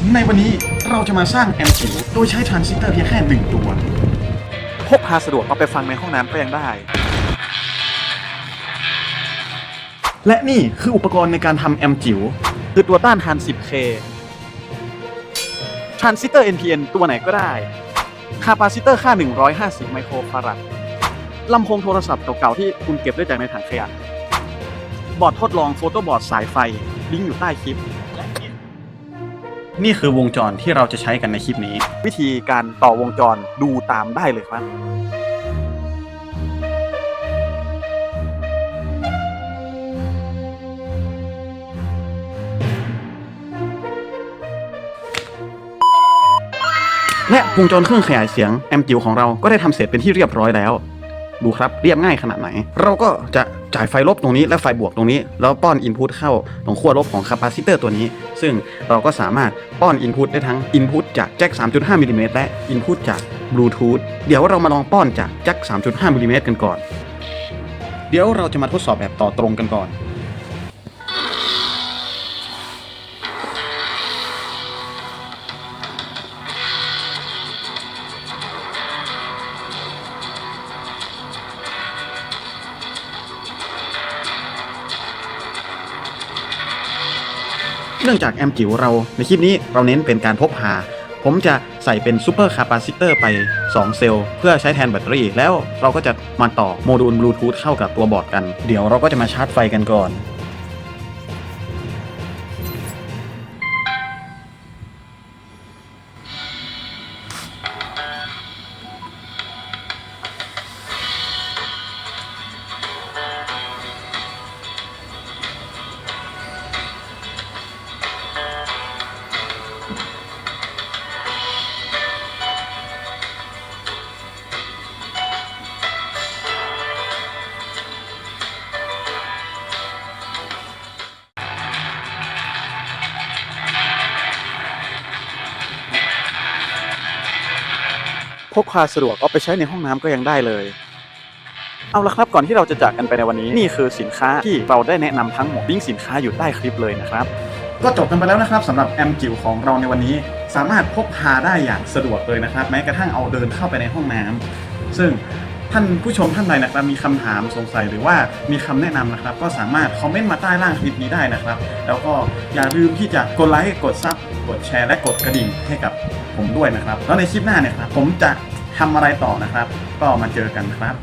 ในวันนี้เราจะมาสร้างแอมป์จิ๋วโดยใช้ทรานซิสเตอร์เพียงแค่1ตัวพกพาสะดวกเอาไปฟังในห้องน้ำก็ยังได้และนี่คืออุปกรณ์ในการทำแอมป์จิ๋วคือตัวต้านทาน 10K ทรานซิสเตอร์ NPN ตัวไหนก็ได้คาปาซิเตอร์ค่า150ไมโครฟารัดลำโพงโทรศัพท์เก่าๆที่คุณเก็บได้จากในถังขยะบอร์ดทดลองโฟโต้บอร์ดสายไฟลิงก์อยู่ใต้คลิปนี่คือวงจรที่เราจะใช้กันในคลิปนี้วิธีการต่อวงจรดูตามได้เลยครับและวงจรเครื่องขยายเสียงแอมป์จิ๋วของเราก็ได้ทำเสร็จเป็นที่เรียบร้อยแล้วดูครับเรียบง่ายขนาดไหนเราก็จะจ่ายไฟลบตรงนี้และไฟบวกตรงนี้แล้วป้อนอินพุตเข้าตรงขั้วลบของคาปาซิเตอร์ตัวนี้ซึ่งเราก็สามารถป้อนอินพุตได้ทั้งอินพุตจากแจ็ค 3.5 มิลลิเมตรและอินพุตจากบลูทูธเดี๋ยวเรามาลองป้อนจากแจ็ค 3.5 มิลลิเมตรกันก่อนเดี๋ยวเราจะมาทดสอบแบบต่อตรงกันก่อนเนื่องจากแอมป์จิ๋วเราในคลิปนี้เราเน้นเป็นการพกพาผมจะใส่เป็นซูเปอร์คาปาซิเตอร์ไป2เซลล์เพื่อใช้แทนแบตเตอรี่แล้วเราก็จะมาต่อโมดูลบลูทูธเข้ากับตัวบอร์ดกันเดี๋ยวเราก็จะมาชาร์จไฟกันก่อนพกพาสะดวกเอาไปใช้ในห้องน้ำก็ยังได้เลยเอาละครับก่อนที่เราจะจากกันไปในวันนี้นี่คือสินค้าที่เราได้แนะนำทั้งหมดลิงก์สินค้าอยู่ใต้คลิปเลยนะครับก็จบกันไปแล้วนะครับสำหรับแอมป์จิ๋วของเราในวันนี้สามารถพกพาได้อย่างสะดวกเลยนะครับแม้กระทั่งเอาเดินเข้าไปในห้องน้ำซึ่งท่านผู้ชมท่านใดนะครับมีคำถามสงสัยหรือว่ามีคำแนะนำนะครับก็สามารถคอมเมนต์มาใต้ล่างคลิปนี้ได้นะครับแล้วก็อย่าลืมที่จะกดไลค์กดซับกดแชร์และกดกระดิ่งให้กับผมด้วยนะครับแล้วในคลิปหน้าเนี่ยครับผมจะทำอะไรต่อนะครับก็มาเจอกันครับ